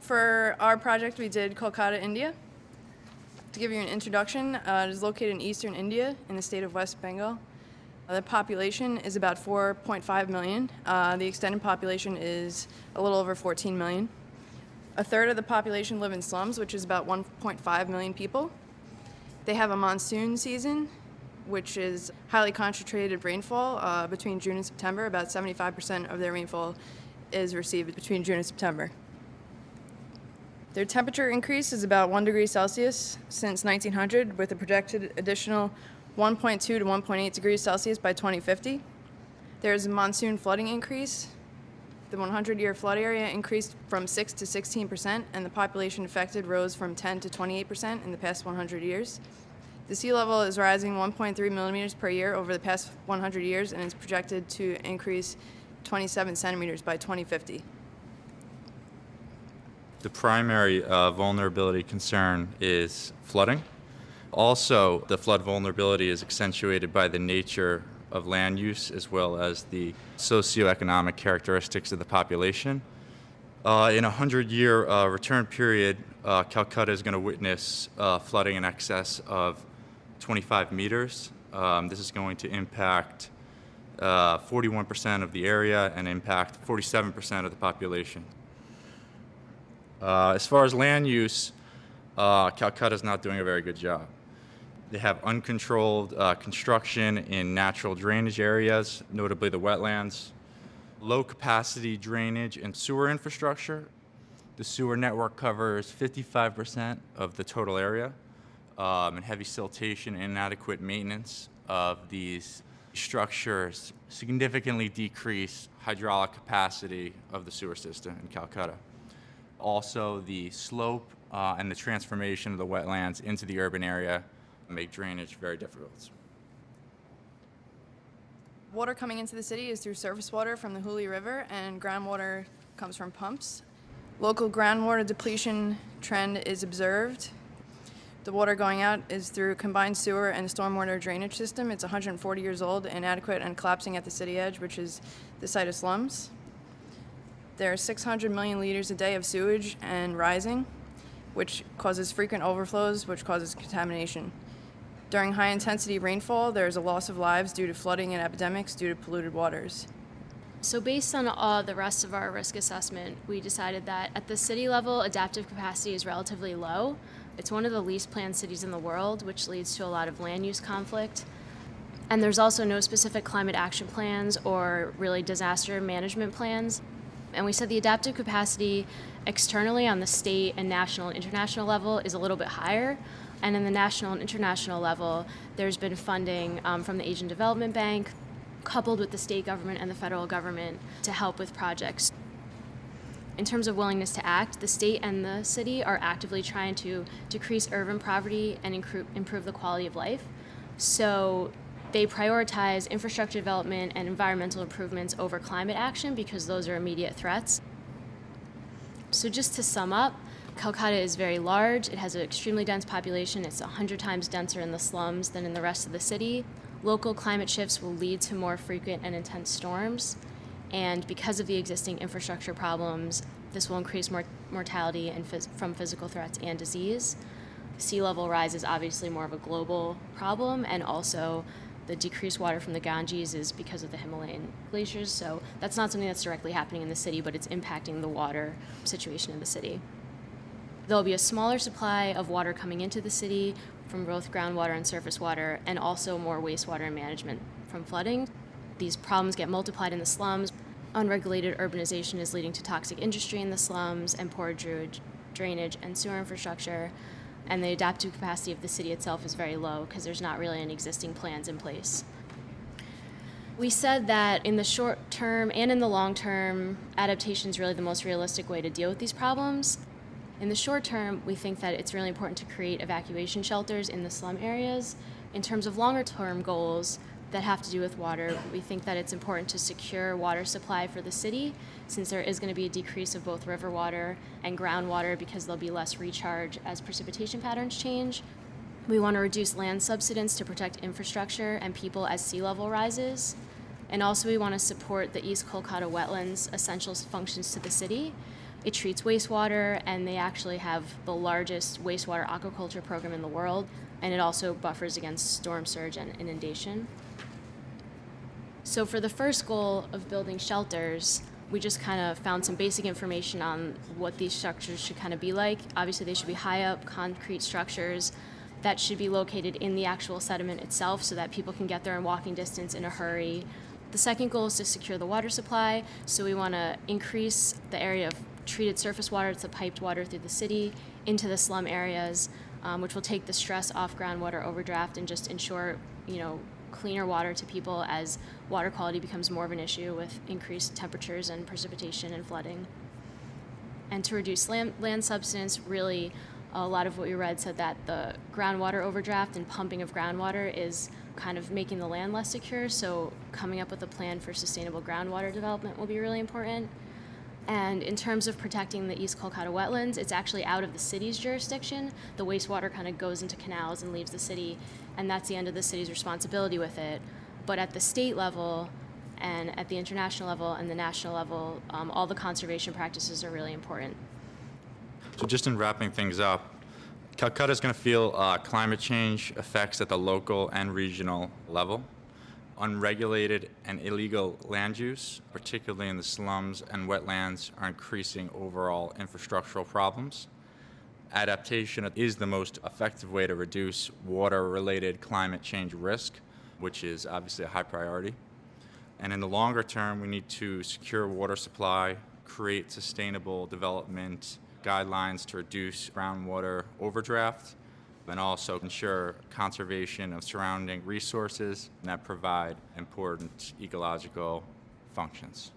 For our project, we did Kolkata, India. To give you an introduction, it is located in eastern India in the state of West Bengal. The population is about 4.5 million. The extended population is a little over 14 million. A third of the population live in slums, which is about 1.5 million people. They have a monsoon season, which is highly concentrated rainfall between June and September. About 75% of their rainfall is received between June and September. Their temperature increase is about 1 degree Celsius since 1900, with a projected additional 1.2 to 1.8 degrees Celsius by 2050. There's a monsoon flooding increase. The 100-year flood area increased from 6 to 16%, and the population affected rose from 10 to 28% in the past 100 years. The sea level is rising 1.3 millimeters per year over the past 100 years and is projected to increase 27 centimeters by 2050. The primary vulnerability concern is flooding. Also, the flood vulnerability is accentuated by the nature of land use as well as the socioeconomic characteristics of the population. In a 100-year return period, Calcutta is going to witness flooding in excess of 25 meters. This is going to impact 41% of the area and impact 47% of the population. As far as land use, Calcutta is not doing a very good job. They have uncontrolled construction in natural drainage areas, notably the wetlands, low capacity drainage and sewer infrastructure. The sewer network covers 55% of the total area, and heavy siltation and inadequate maintenance of these structures significantly decrease hydraulic capacity of the sewer system in Calcutta. Also, the slope and the transformation of the wetlands into the urban area make drainage very difficult. Water coming into the city is through surface water from the Hooghly River, and groundwater comes from pumps. Local groundwater depletion trend is observed. The water going out is through combined sewer and stormwater drainage system. It's 140 years old, inadequate, and collapsing at the city edge, which is the site of slums. There are 600 million liters a day of sewage and rising, which causes frequent overflows, which causes contamination. During high-intensity rainfall, there is a loss of lives due to flooding and epidemics due to polluted waters. So based on the rest of our risk assessment, we decided that at the city level, adaptive capacity is relatively low. It's one of the least planned cities in the world, which leads to a lot of land use conflict. And there's also no specific climate action plans or really disaster management plans. And we said the adaptive capacity externally on the state and national and international level is a little bit higher. And in the national and international level, there's been funding from the Asian Development Bank, coupled with the state government and the federal government to help with projects. In terms of willingness to act, the state and the city are actively trying to decrease urban poverty and improve the quality of life. So they prioritize infrastructure development and environmental improvements over climate action because those are immediate threats. So just to sum up, Calcutta is very large. It has an extremely dense population. It's 100 times denser in the slums than in the rest of the city. Local climate shifts will lead to more frequent and intense storms. And because of the existing infrastructure problems, this will increase mortality and from physical threats and disease. Sea level rise is obviously more of a global problem, and also the decreased water from the Ganges is because of the Himalayan glaciers. So that's not something that's directly happening in the city, but it's impacting the water situation in the city. There'll be a smaller supply of water coming into the city from both groundwater and surface water, and also more wastewater management from flooding. These problems get multiplied in the slums. Unregulated urbanization is leading to toxic industry in the slums and poor drainage and sewer infrastructure. And the adaptive capacity of the city itself is very low because there's not really any existing plans in place. We said that in the short term and in the long term, adaptation is really the most realistic way to deal with these problems. In the short term, we think that it's really important to create evacuation shelters in the slum areas. In terms of longer term goals that have to do with water, we think that it's important to secure water supply for the city, since there is going to be a decrease of both river water and groundwater because there'll be less recharge as precipitation patterns change. We want to reduce land subsidence to protect infrastructure and people as sea level rises. And also we want to support the East Kolkata wetlands essential functions to the city. It treats wastewater, and they actually have the largest wastewater aquaculture program in the world, and it also buffers against storm surge and inundation. So for the first goal of building shelters, we just kind of found some basic information on what these structures should kind of be like. Obviously, they should be high up concrete structures that should be located in the actual sediment itself so that people can get there in walking distance in a hurry. The second goal is to secure the water supply, so we want to increase the area of treated surface water, it's the piped water through the city, into the slum areas, which will take the stress off groundwater overdraft and just ensure, cleaner water to people as water quality becomes more of an issue with increased temperatures and precipitation and flooding. And to reduce land subsidence, really, a lot of what we read said that the groundwater overdraft and pumping of groundwater is kind of making the land less secure, so coming up with a plan for sustainable groundwater development will be really important. And in terms of protecting the East Kolkata wetlands, it's actually out of the city's jurisdiction. The wastewater kind of goes into canals and leaves the city, and that's the end of the city's responsibility with it. But at the state level and at the international level and the national level, all the conservation practices are really important. So just in wrapping things up, Calcutta is going to feel climate change effects at the local and regional level. Unregulated and illegal land use, particularly in the slums and wetlands, are increasing overall infrastructural problems. Adaptation is the most effective way to reduce water-related climate change risk, which is obviously a high priority. And in the longer term, we need to secure water supply, create sustainable development guidelines to reduce groundwater overdraft, and also ensure conservation of surrounding resources that provide important ecological functions.